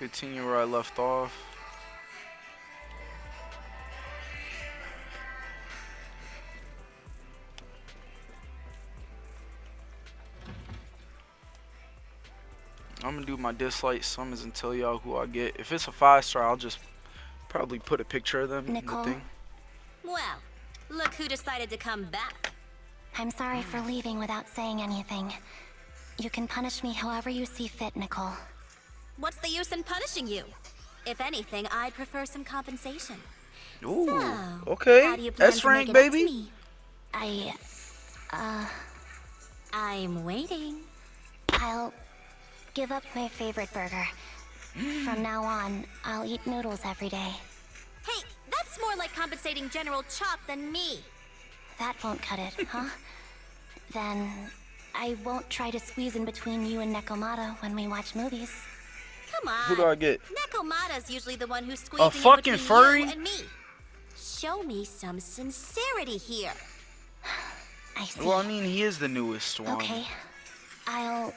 Continue where I left off. I'm gonna do my dislike summons and tell y'all who I get. If it's a 5-star, I'll just probably put a picture of them in the Nicole? thing. Well, look who decided to come back. I'm sorry for leaving without saying anything. You can punish me however you see fit, Nicole. What's the use in punishing you? If anything, I'd prefer some compensation. Ooh, So, how okay. do you plan S to make rank, it up to baby. me? I'm waiting. I'll give up my favorite burger. From now on, I'll eat noodles every day. Hey, that's more like compensating General Chop than me. That won't cut it, huh? Then I won't try to squeeze in between you and Nekomata when we watch movies. Come on. Who do I get? Nekomata's usually the one who's squeezing in fucking between furry? you and me. Show me some sincerity here. I see. Well, I mean, he is the newest one. Okay. I'll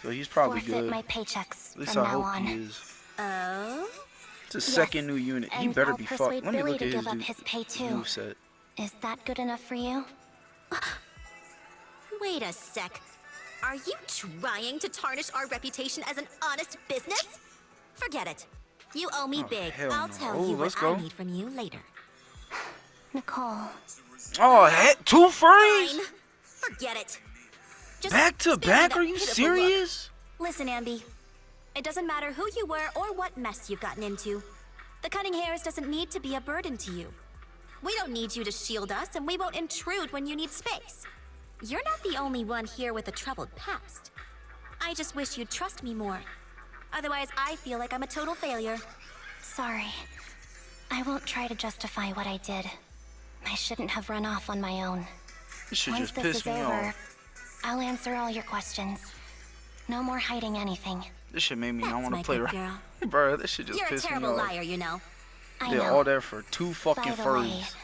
So he's probably forfeit good. my paychecks At least from I now hope on. he is. Oh? It's a Yes, second new unit. He and better I'll be persuade fucked. Let me Billy look to at give up his his pay too. move set. Is that good enough for you? Wait a sec. Are you trying to tarnish our reputation as an honest business? Forget it. You owe me Oh, big. hell I'll no. tell Oh, you let's what go. I need from you later. Nicole. Oh, heck, 2 furries? Fine. Forget it. Just Back to spare me back? that Are you pitiful serious? look. Listen, Anby. It doesn't matter who you were or what mess you've gotten into. The cunning hairs doesn't need to be a burden to you. We don't need you to shield us, and we won't intrude when you need space. You're not the only one here with a troubled past. I just wish you'd trust me more. Otherwise, I feel like I'm a total failure. Sorry. I won't try to justify what I did. I shouldn't have run off on my own. This should Once just this piss is me over, off. I'll answer all your questions. No more hiding anything. This shit made me That's not want my to play good right. girl. Bro, this shit just You're a pissed me terrible off. liar, you know. I Did know. all that for 2 fucking By the way, furries.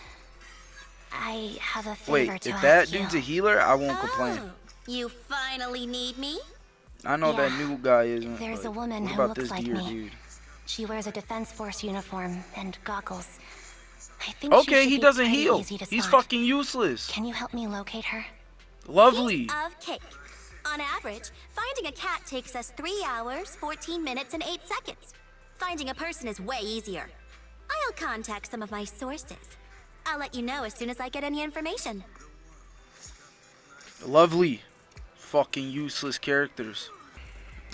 I have a favor Wait, to if ask that you. dude's a healer, I won't complain. Oh, you finally need me? I know that Yeah, new guy isn't. there's but a woman what who about looks this like deer me. dude? She wears a Defense Force uniform and goggles. I think she Okay, should he be doesn't pretty heal. easy to He's spot. fucking useless. Can you help me locate her? Lovely. Piece of cake. On average, finding a cat takes us 3 hours, 14 minutes, and 8 seconds. Finding a person is way easier. I'll contact some of my sources. I'll let you know as soon as I get any information. Lovely. Fucking useless characters.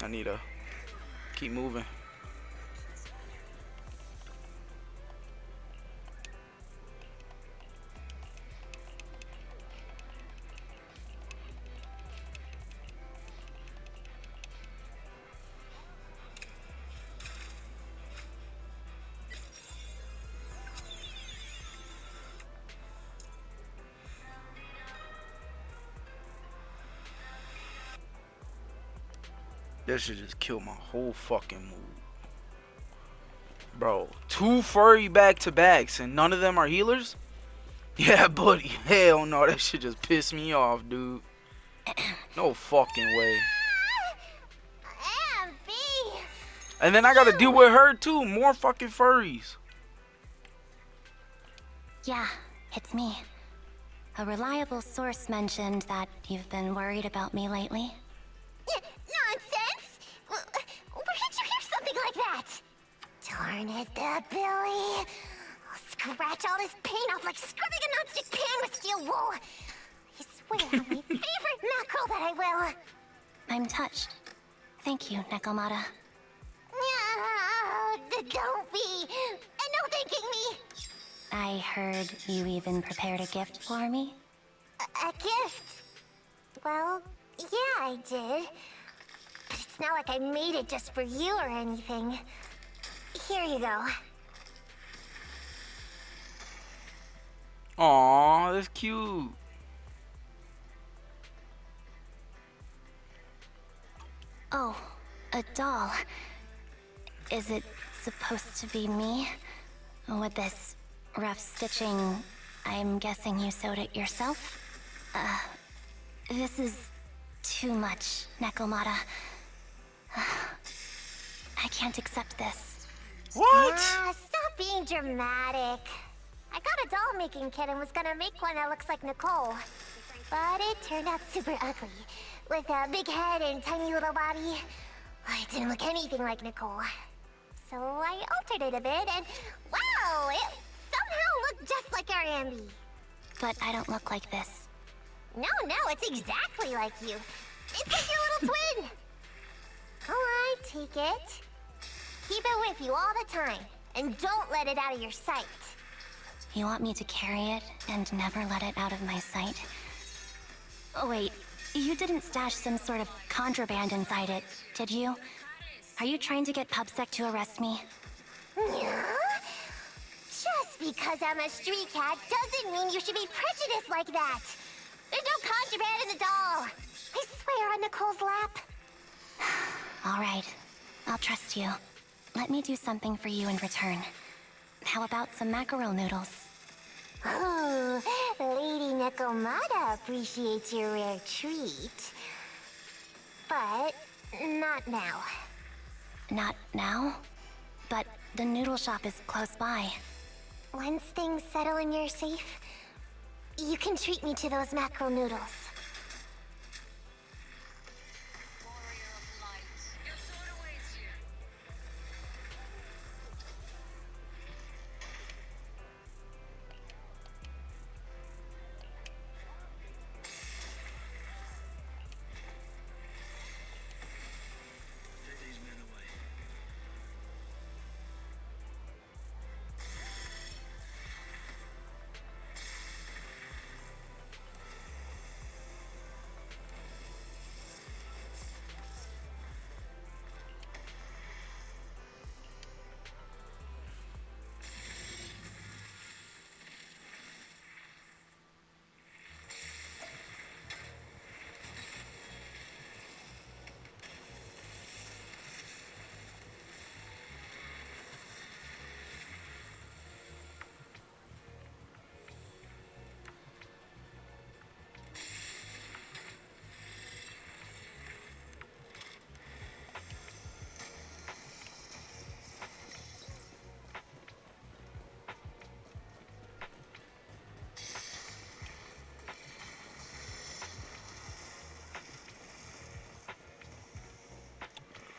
I need to keep moving. That should just kill my whole fucking mood. Bro, 2 furry back-to-backs and none of them are healers? Yeah, buddy. Hell no, that shit just pissed me off, dude. No fucking way. Anby! And then I gotta deal with her too. More fucking furries. Yeah, it's me. A reliable source mentioned that you've been worried about me lately. Nonsense! Where did you hear something like that? Darn it, Billy. I'll scratch all this paint off like scrubbing a nonstick pan with steel wool. I swear on my favorite mackerel that I will. I'm touched. Thank you, Nekomata. Don't be. And no thanking me. I heard you even prepared a gift for me. A gift? Well, yeah, I did. But it's not like I made it just for you or anything. Here you go. Aw, that's cute. Oh, a doll. Is it supposed to be me? With this rough stitching, I'm guessing you sewed it yourself? This is too much, Nekomata. I can't accept this. What? Ah, stop being dramatic. I got a doll-making kit and was gonna make one that looks like Nicole. But it turned out super ugly. With a big head and tiny little body. It didn't look anything like Nicole. So I altered it a bit and wow! It somehow looked just like our Anby. But I don't look like this. No, it's exactly like you. It's like your little twin. Alright, take it. Keep it with you all the time. And don't let it out of your sight. You want me to carry it and never let it out of my sight? Oh, wait, you didn't stash some sort of contraband inside it, did you? Are you trying to get PubSec to arrest me? Yeah? Just because I'm a street cat doesn't mean you should be prejudiced like that. There's no contraband in the doll. I swear on Nicole's lap. All right, I'll trust you. Let me do something for you in return. How about some mackerel noodles? Oh, Lady Nikomata appreciates your rare treat. But not now. Not now? But the noodle shop is close by. Once things settle and you're safe, you can treat me to those mackerel noodles.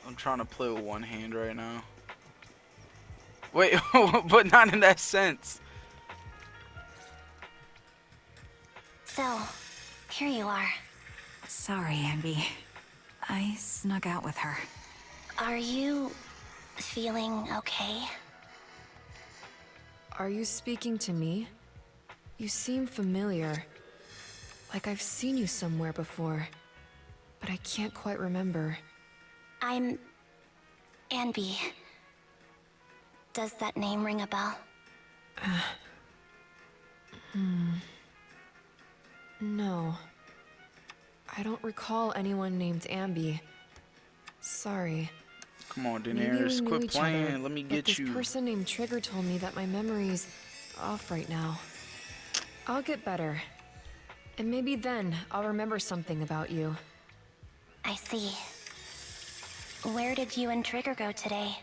I'm trying to play with one hand right now. Wait, but not in that sense. So, here you are. Sorry, Anby. I snuck out with her. Are you feeling okay? Are you speaking to me? You seem familiar. Like I've seen you somewhere before. But I can't quite remember. I'm Anby. Does that name ring a bell? No. I don't recall anyone named Anby. Sorry. Come on, Maybe we Daenerys, knew quit each playing. other, Let me but get this you. person named Trigger told me that my memory's off right now. I'll get better. And maybe then I'll remember something about you. I see. Where did you and Trigger go today?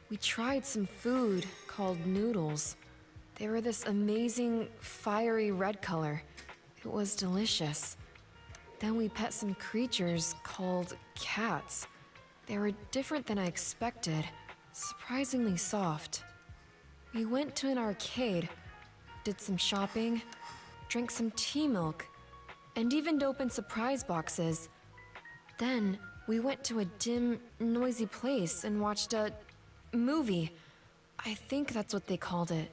We tried some food called noodles. They were this amazing, fiery red color. It was delicious. Then we pet some creatures called cats. They were different than I expected, surprisingly soft. We went to an arcade, did some shopping, drank some tea milk, and even opened surprise boxes. Then we went to a dim, noisy place and watched a movie. I think that's what they called it.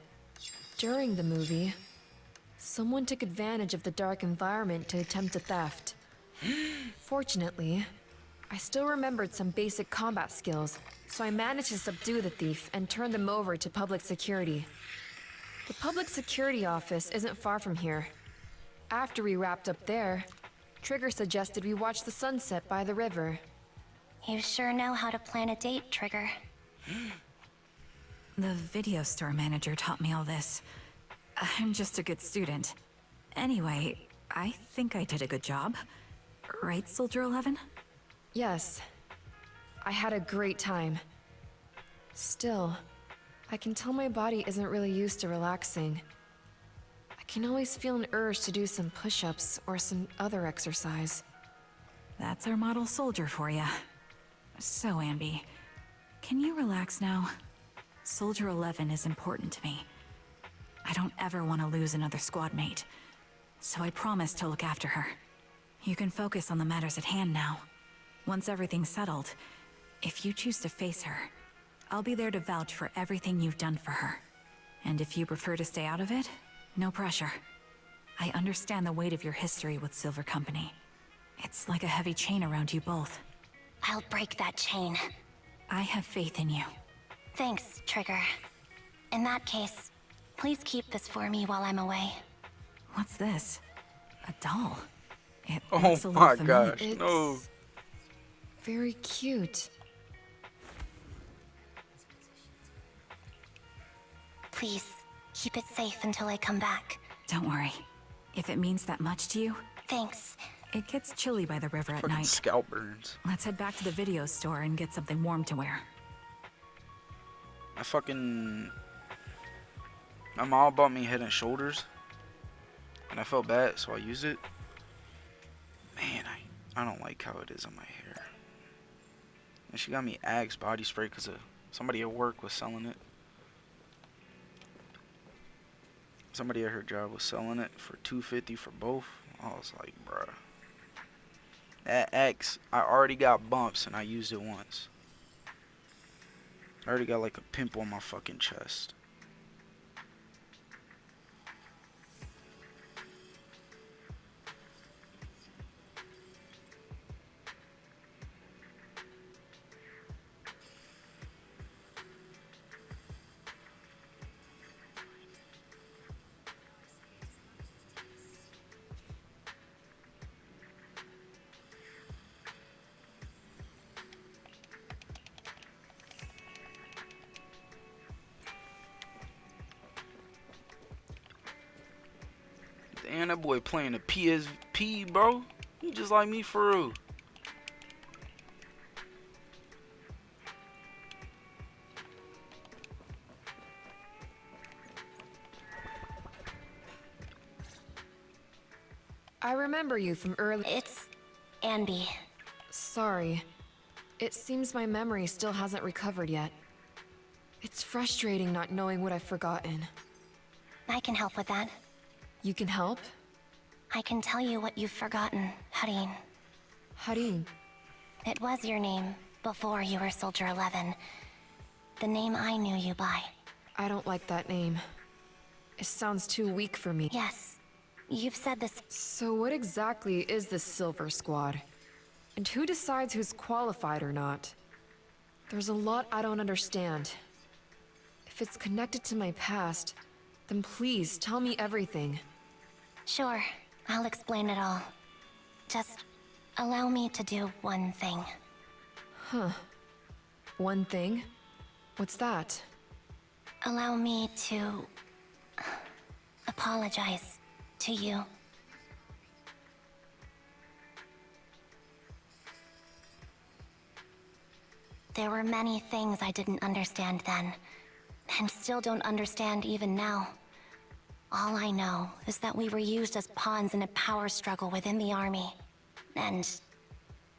During the movie, someone took advantage of the dark environment to attempt a theft. Fortunately, I still remembered some basic combat skills, so I managed to subdue the thief and turn them over to public security. The public security office isn't far from here. After we wrapped up there, Trigger suggested we watch the sunset by the river. You sure know how to plan a date, Trigger. The video store manager taught me all this. I'm just a good student. Anyway, I think I did a good job. Right, Soldier 11? Yes. I had a great time. Still, I can tell my body isn't really used to relaxing. I can always feel an urge to do some push-ups or some other exercise. That's our model soldier for ya. So, Anby, can you relax now? Soldier 11 is important to me. I don't ever want to lose another squad mate, so I promise to look after her. You can focus on the matters at hand now. Once everything's settled, if you choose to face her, I'll be there to vouch for everything you've done for her. And if you prefer to stay out of it, no pressure. I understand the weight of your history with Silver Company. It's like a heavy chain around you both. I'll break that chain. I have faith in you. Thanks, Trigger. In that case, please keep this for me while I'm away. What's this? A doll? It Oh looks a little my familiar. gosh, It's no. very cute. Please, keep it safe until I come back. Don't worry. If it means that much to you, Thanks. it gets chilly by the river at Fucking night. scalp burns. Let's head back to the video store and get something warm to wear. My mom bought me Head and Shoulders, and I felt bad, so I used it. Man, I don't like how it is on my hair. And she got me Axe body spray because somebody at work was selling it. Somebody at her job was selling it for $2.50 for both. I was like, bruh. That Axe, I already got bumps and I used it once. I already got like a pimple on my fucking chest. Damn, that boy playing the PSP, bro. He just like me for real. I remember you from early. It's Anby. Sorry. It seems my memory still hasn't recovered yet. It's frustrating not knowing what I've forgotten. I can help with that. You can help? I can tell you what you've forgotten, Harin. Harin. It was your name before you were Soldier 11. The name I knew you by. I don't like that name. It sounds too weak for me. Yes, you've said this. So what exactly is this Silver Squad? And who decides who's qualified or not? There's a lot I don't understand. If it's connected to my past, then please tell me everything. Sure, I'll explain it all. Just allow me to do one thing. Huh. One thing? What's that? Allow me to apologize to you. There were many things I didn't understand then, and still don't understand even now. All I know is that we were used as pawns in a power struggle within the army. And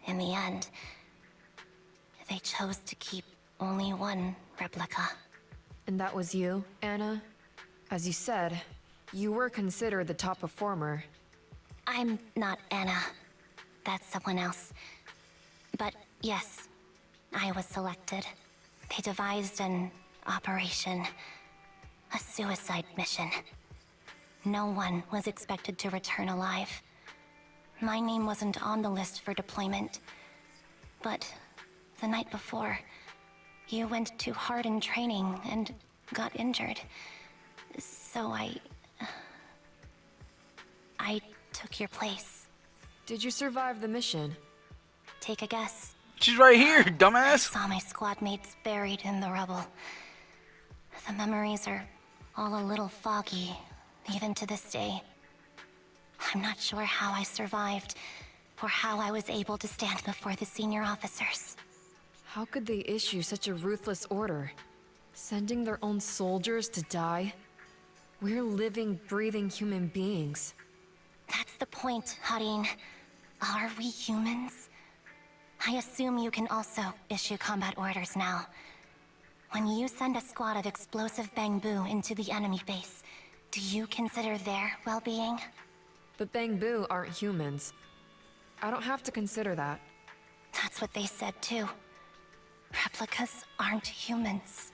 in the end, they chose to keep only one replica. And that was you, Anna? As you said, you were considered the top performer. I'm not Anna. That's someone else. But yes, I was selected. They devised an operation. A suicide mission. No one was expected to return alive. My name wasn't on the list for deployment. But the night before, you went too hard in training and got injured. So I took your place. Did you survive the mission? Take a guess. She's right here, I dumbass. saw my squad mates buried in the rubble. The memories are all a little foggy, even to this day. I'm not sure how I survived, or how I was able to stand before the senior officers. How could they issue such a ruthless order? Sending their own soldiers to die? We're living, breathing human beings. That's the point, Harin. Are we humans? I assume you can also issue combat orders now. When you send a squad of explosive bamboo into the enemy base, do you consider their well-being? But Bangbu aren't humans. I don't have to consider that. That's what they said too. Replicas aren't humans.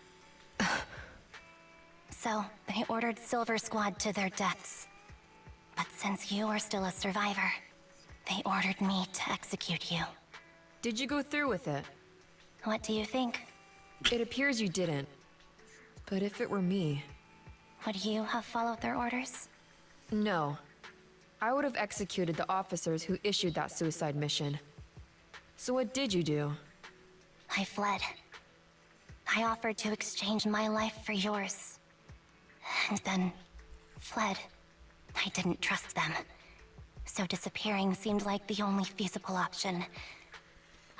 So, they ordered Silver Squad to their deaths. But since you are still a survivor, they ordered me to execute you. Did you go through with it? What do you think? It appears you didn't. But if it were me... Would you have followed their orders? No. I would have executed the officers who issued that suicide mission. So what did you do? I fled. I offered to exchange my life for yours. And then... fled. I didn't trust them. So disappearing seemed like the only feasible option.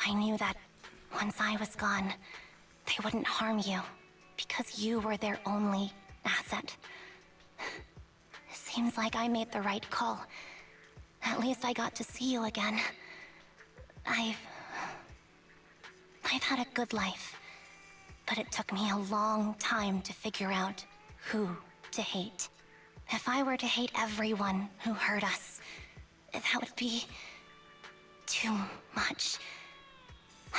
I knew that once I was gone, they wouldn't harm you, because you were their only asset. Seems like I made the right call. At least I got to see you again. I've had a good life, but it took me a long time to figure out who to hate. If I were to hate everyone who hurt us, that would be too much.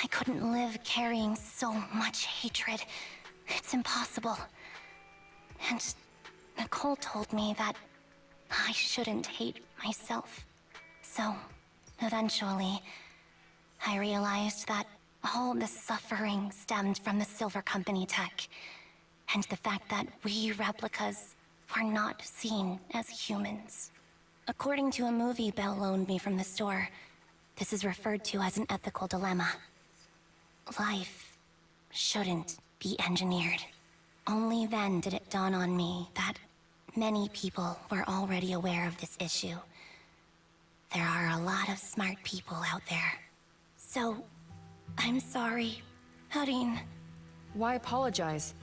I couldn't live carrying so much hatred. It's impossible. And Nicole told me that I shouldn't hate myself. So, eventually, I realized that all the suffering stemmed from the Silver Company tech, and the fact that we replicas were not seen as humans. According to a movie Belle loaned me from the store, this is referred to as an ethical dilemma. Life shouldn't be engineered. Only then did it dawn on me that many people were already aware of this issue. There are a lot of smart people out there. So, I'm sorry, Harin. Why apologize?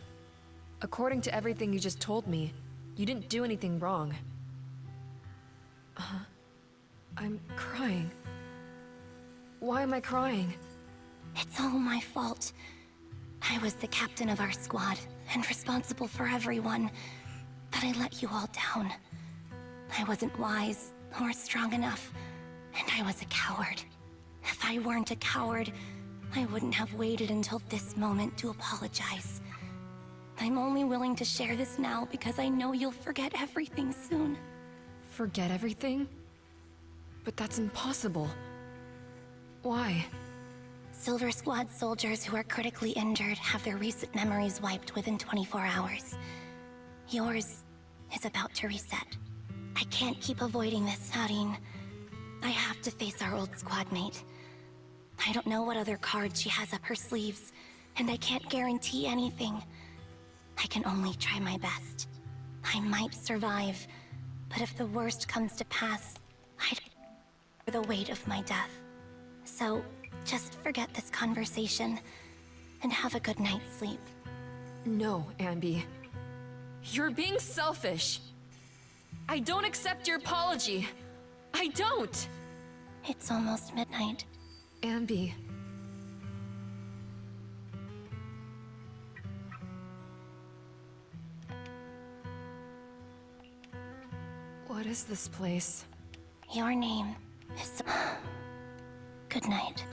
According to everything you just told me, you didn't do anything wrong. I'm crying. Why am I crying? It's all my fault. I was the captain of our squad and responsible for everyone, but I let you all down. I wasn't wise or strong enough, and I was a coward. If I weren't a coward, I wouldn't have waited until this moment to apologize. I'm only willing to share this now because I know you'll forget everything soon. Forget everything? But that's impossible. Why? Silver Squad soldiers who are critically injured have their recent memories wiped within 24 hours. Yours is about to reset. I can't keep avoiding this, Harin. I have to face our old squad mate. I don't know what other cards she has up her sleeves, and I can't guarantee anything. I can only try my best. I might survive, but if the worst comes to pass, I'd bear the weight of my death. So, just forget this conversation, and have a good night's sleep. No, Anby. You're being selfish. I don't accept your apology. I don't! It's almost midnight. Anby. What is this place? Your name is... Good night.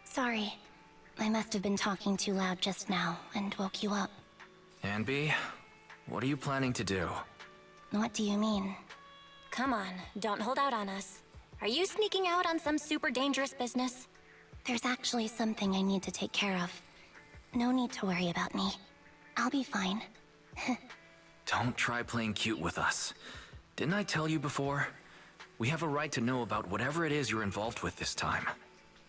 Sorry. I must have been talking too loud just now and woke you up. Anby, what are you planning to do? What do you mean? Come on, don't hold out on us. Are you sneaking out on some super dangerous business? There's actually something I need to take care of. No need to worry about me. I'll be fine. Don't try playing cute with us. Didn't I tell you before? We have a right to know about whatever it is you're involved with this time.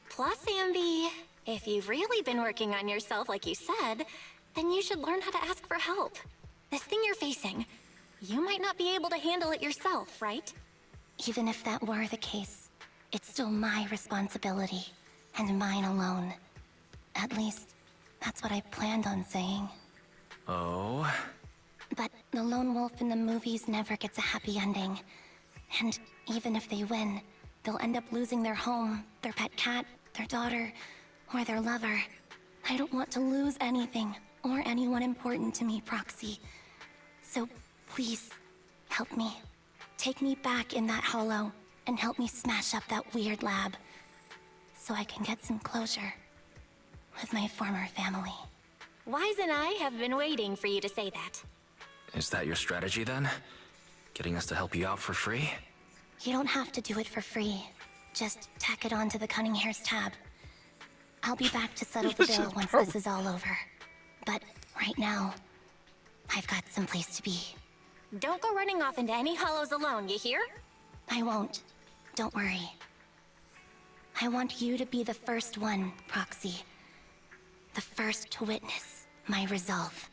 Plus, Anby, if you've really been working on yourself like you said, then you should learn how to ask for help. This thing you're facing, you might not be able to handle it yourself, right? Even if that were the case, it's still my responsibility, and mine alone. At least, that's what I planned on saying. Oh? But the lone wolf in the movies never gets a happy ending. And even if they win, they'll end up losing their home, their pet cat, their daughter, or their lover. I don't want to lose anything, or anyone important to me, Proxy. So, please, help me. Take me back in that hollow, and help me smash up that weird lab. So I can get some closure with my former family. Wise and I have been waiting for you to say that. Is that your strategy then? Getting us to help you out for free? You don't have to do it for free. Just tack it onto the Cunning Hair's tab. I'll be back to settle the bill once this is all over. But right now, I've got someplace to be. Don't go running off into any hollows alone, you hear? I won't. Don't worry. I want you to be the first one, Proxy. The first to witness my resolve.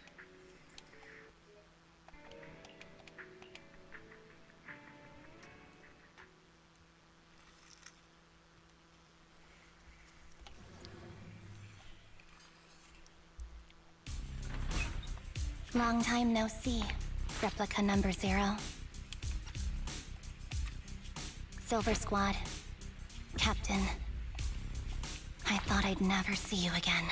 Long time no see, replica number 0. Silver Squad. Captain. I thought I'd never see you again.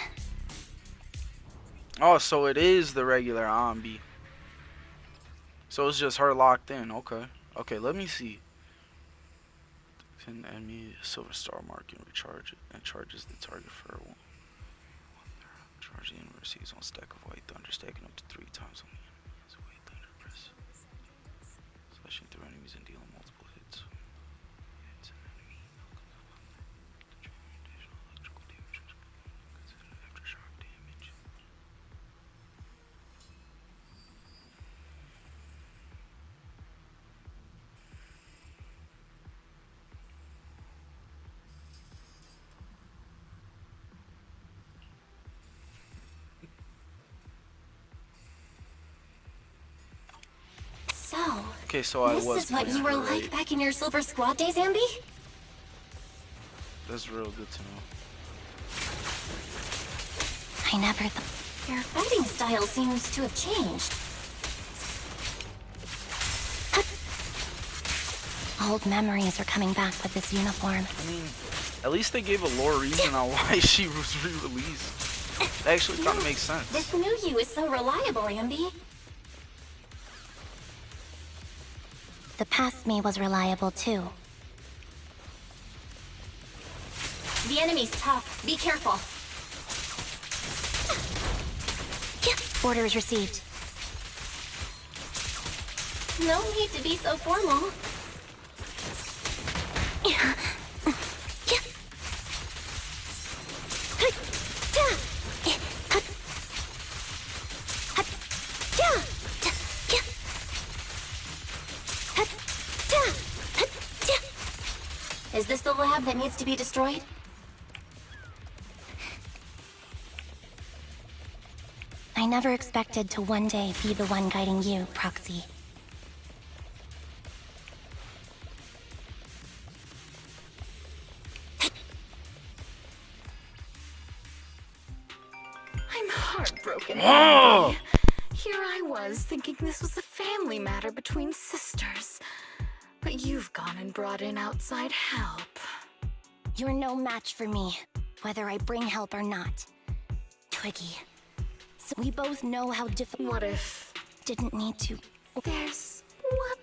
Oh, so it is the regular Anby. So it's just her locked in. Okay. Okay, let me see. Can enemy silver star mark and recharge it, and charges the target for one. Charge the universe on stack of white thunder, stacking up to 3 times on the enemy's white thunder press. Slashing through enemies and dealing multiple hits. Hits an enemy. Controlling additional electrical damage. Consider aftershock damage. So, Okay, so I was this is what playing you were her like right. back in your Silver Squad days, Anby? That's real good to know. I never thought. Your fighting style seems to have changed. Old memories are coming back with this uniform. I mean, at least they gave a lore reason on why she was re-released. That actually kind of makes sense. This new you is so reliable, Anby. The past me was reliable too. The enemy's tough. Be careful. Orders received. No need to be so formal. Is this the lab that needs to be destroyed? I never expected to one day be the one guiding you, Proxy. I'm heartbroken. Oh! Anby. Here I was thinking this was a family matter between sisters. But you've gone and brought in outside help. You're no match for me, whether I bring help or not. Twiggy. So we both know how difficult. What if Didn't need to. there's what?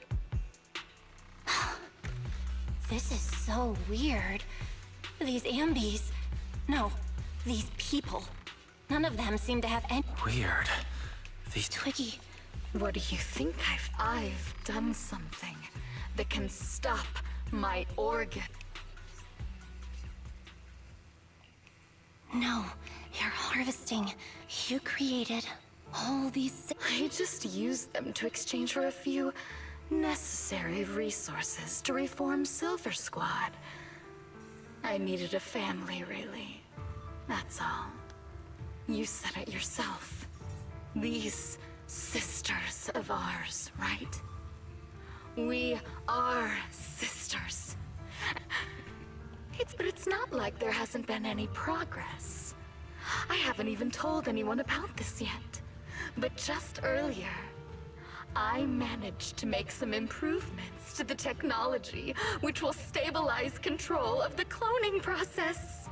This is so weird. These Ambys. No, these people. None of them seem to have any. Weird. These Twiggy. What do you think I've done something that can stop my organ? No, you're harvesting. You created all these. I just used them to exchange for a few necessary resources to reform Silver Squad. I needed a family, really. That's all. You said it yourself. These sisters of ours, right? We are sisters. But it's not like there hasn't been any progress. I haven't even told anyone about this yet. But just earlier, I managed to make some improvements to the technology, which will stabilize control of the cloning process.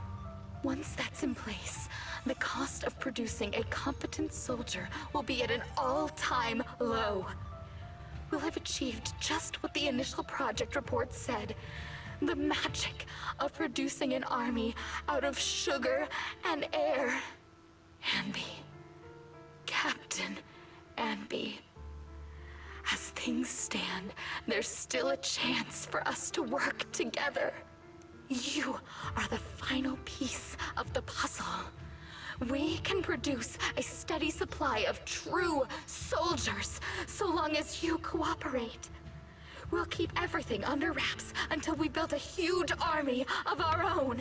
Once that's in place, the cost of producing a competent soldier will be at an all-time low. We'll have achieved just what the initial project report said. The magic of producing an army out of sugar and air. Anby. Captain Anby. As things stand, there's still a chance for us to work together. You are the final piece of the puzzle. We can produce a steady supply of true soldiers, so long as you cooperate. We'll keep everything under wraps until we build a huge army of our own.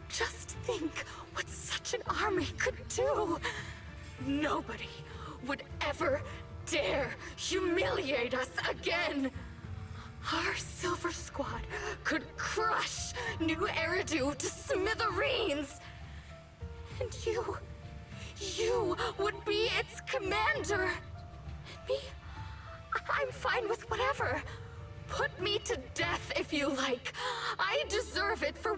Just think what such an army could do. Nobody would ever dare humiliate us again. Our Silver Squad could crush New Eridu to smithereens. And you would be its commander. Me, I'm fine with whatever. Put me to death if you like. I deserve it for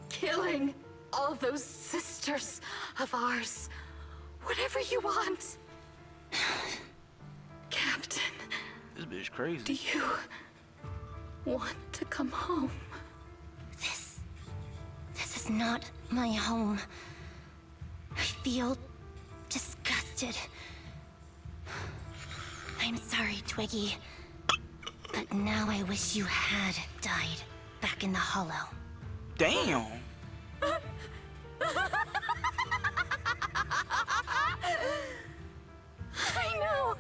killing all those sisters of ours. Whatever you want. Captain. This bitch crazy. Do you want to come home? This is not my home. I feel disgusted. I'm sorry, Twiggy. But now I wish you had died back in the Hollow. Damn. I know.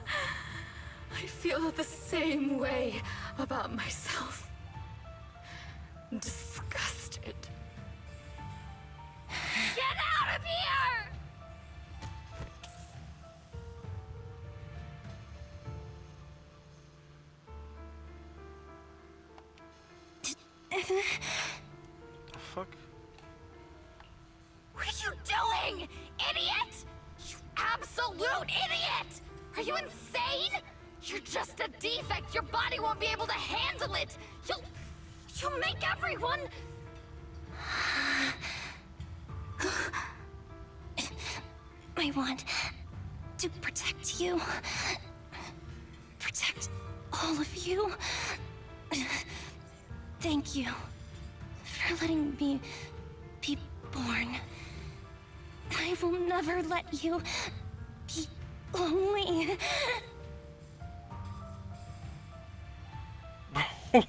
I feel the same way about myself. Disgusted. Get out of here! Fuck. What are you doing, idiot? You absolute idiot! Are you insane? You're just a defect. Your body won't be able to handle it. You'll make everyone... I want to protect you. Protect all of you. Thank you for letting me be born. I will never let you be lonely.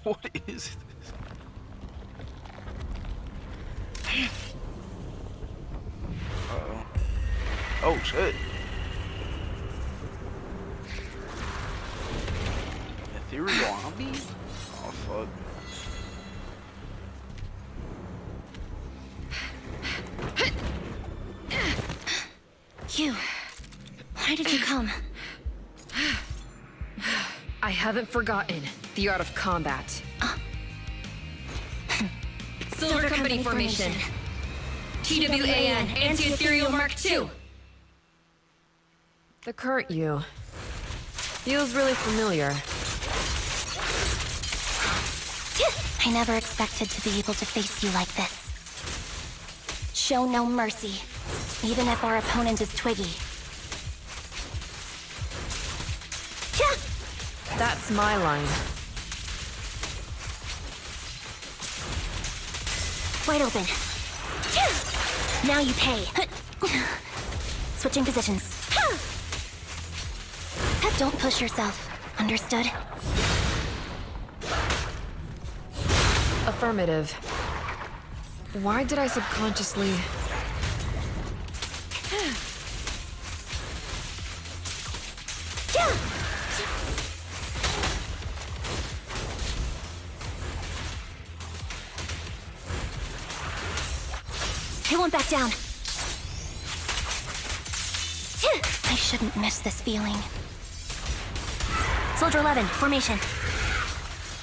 What is this? Uh-oh. Oh, shit. Ethereal Anby? Oh, fuck. You. Why did you come? I haven't forgotten the art of combat. Silver Company formation. TWAN, Anti-Ethereal Mark II. The current you feels really familiar. I never expected to be able to face you like this. Show no mercy, even if our opponent is Twiggy. That's my line. Wide open. Now you pay. Switching positions. Don't push yourself. Understood? Affirmative. Why did I subconsciously... I won't back down. I shouldn't miss this feeling. Soldier 11, formation.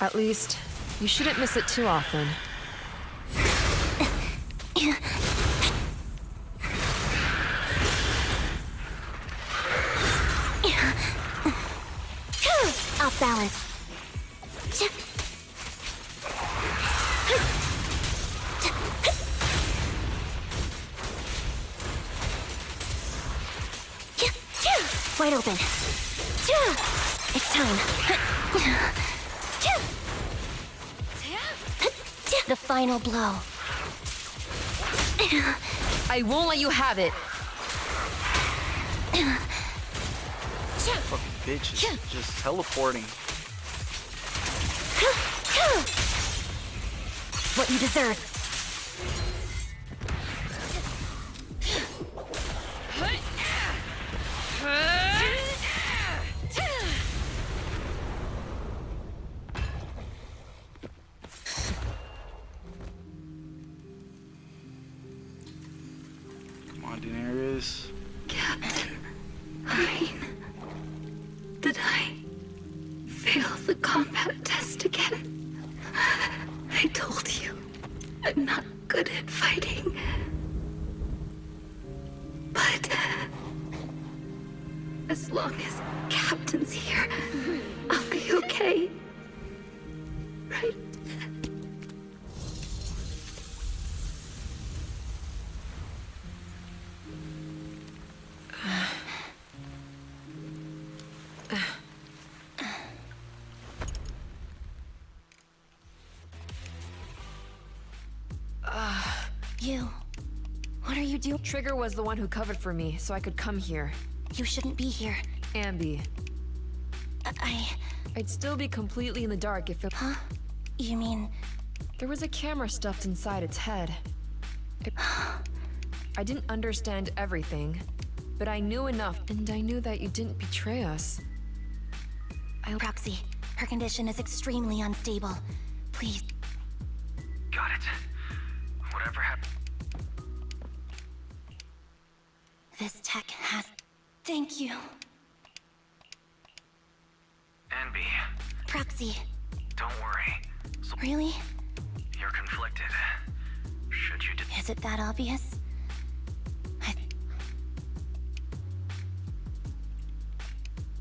At least, You shouldn't miss it too often. Off balance. Wide open. It's time. The final blow. I won't let you have it. Fucking bitch is just teleporting. What you deserve. Come on, Daenerys. Did I fail the combat test again? I told you, I'm not good at fighting. But as long as Captain's here, I'll be okay. Right? You. What are you doing? Trigger was the one who covered for me, so I could come here. You shouldn't be here. Anby. I... I'd still be completely in the dark if it... Huh? You mean... There was a camera stuffed inside its head. I didn't understand everything, but I knew enough, and I knew that you didn't betray us. Roxy, her condition is extremely unstable. Please. Got it. Whatever happened. This tech has... Thank you. Anby, Proxy. don't worry. So Really? you're conflicted. Should you Is it that obvious?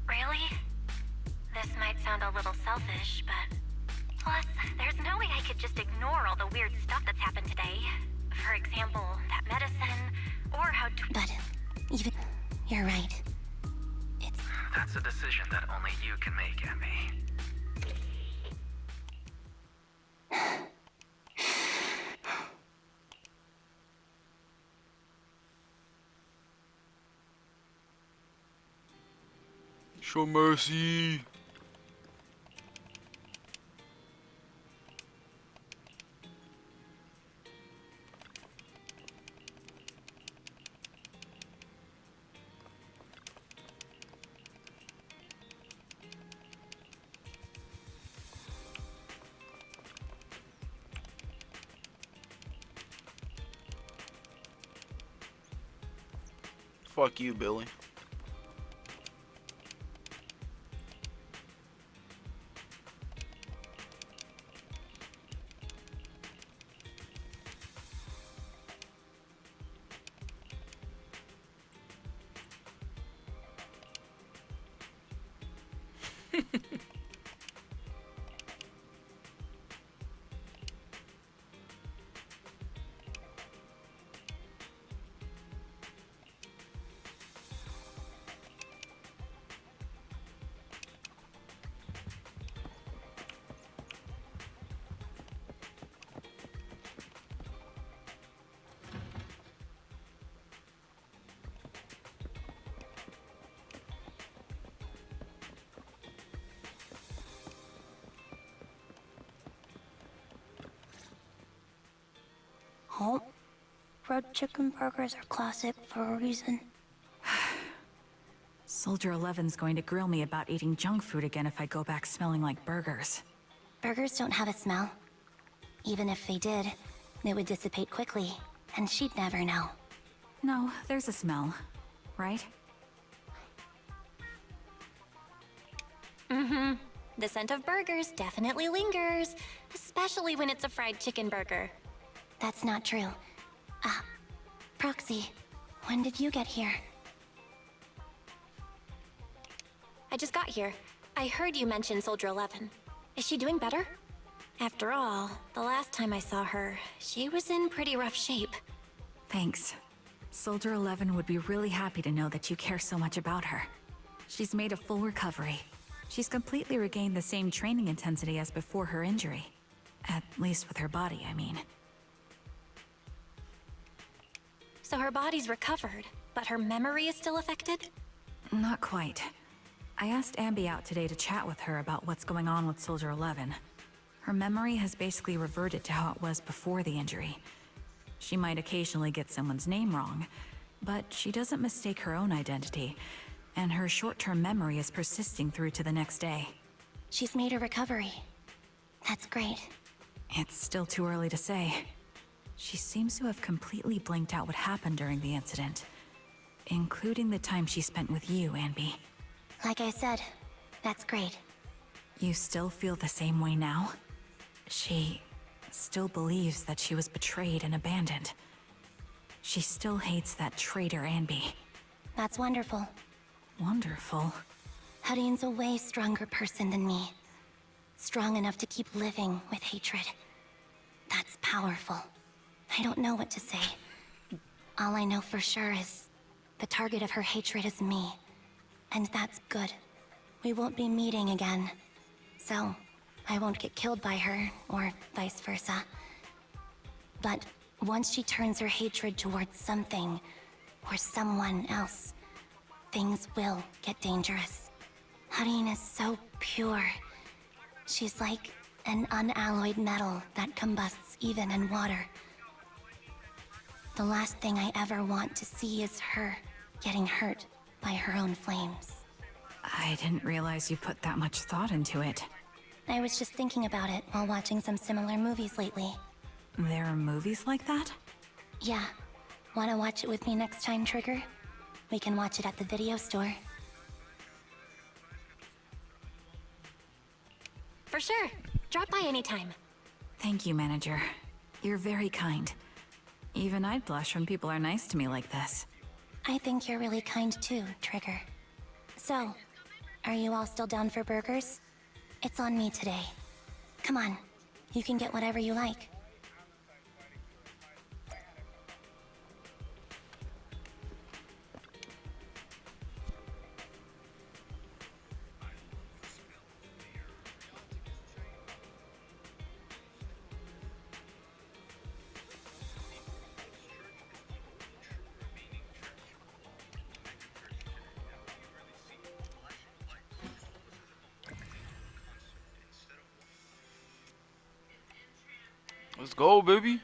Really? This might sound a little selfish, but... Plus, there's no way I could just ignore all the weird stuff that's happened today. For example, that medicine, or how... But... even... You're right. That's a decision that only you can make, Anby. Show mercy. Fuck you, Billy. Home? Fried chicken burgers are classic for a reason. Soldier 11's going to grill me about eating junk food again if I go back smelling like burgers. Burgers don't have a smell. Even if they did, they would dissipate quickly, and she'd never know. No, there's a smell, right? The scent of burgers definitely lingers, especially when it's a fried chicken burger. That's not true. Proxy, when did you get here? I just got here. I heard you mention Soldier 11. Is she doing better? After all, the last time I saw her, she was in pretty rough shape. Thanks. Soldier 11 would be really happy to know that you care so much about her. She's made a full recovery. She's completely regained the same training intensity as before her injury. At least with her body, I mean. So her body's recovered, but her memory is still affected? Not quite. I asked Anby out today to chat with her about what's going on with Soldier 11. Her memory has basically reverted to how it was before the injury. She might occasionally get someone's name wrong, but she doesn't mistake her own identity, and her short-term memory is persisting through to the next day. She's made a recovery. That's great. It's still too early to say. She seems to have completely blanked out what happened during the incident, including the time she spent with you, Anby. Like I said, that's great. You still feel the same way now? She still believes that she was betrayed and abandoned. She still hates that traitor Anby. That's wonderful. Wonderful. Hudeen's a way stronger person than me. Strong enough to keep living with hatred. That's powerful. I don't know what to say. All I know for sure is the target of her hatred is me. And that's good. We won't be meeting again. So, I won't get killed by her, or vice versa. But once she turns her hatred towards something, or someone else, things will get dangerous. Hudeen is so pure. She's like an unalloyed metal that combusts even in water. The last thing I ever want to see is her getting hurt by her own flames. I didn't realize you put that much thought into it. I was just thinking about it while watching some similar movies lately. There are movies like that? Yeah. Wanna watch it with me next time, Trigger? We can watch it at the video store. For sure. Drop by anytime. Thank you, Manager. You're very kind. Even I'd blush when people are nice to me like this. I think you're really kind too, Trigger. So, are you all still down for burgers? It's on me today. Come on, you can get whatever you like. Let's go, baby.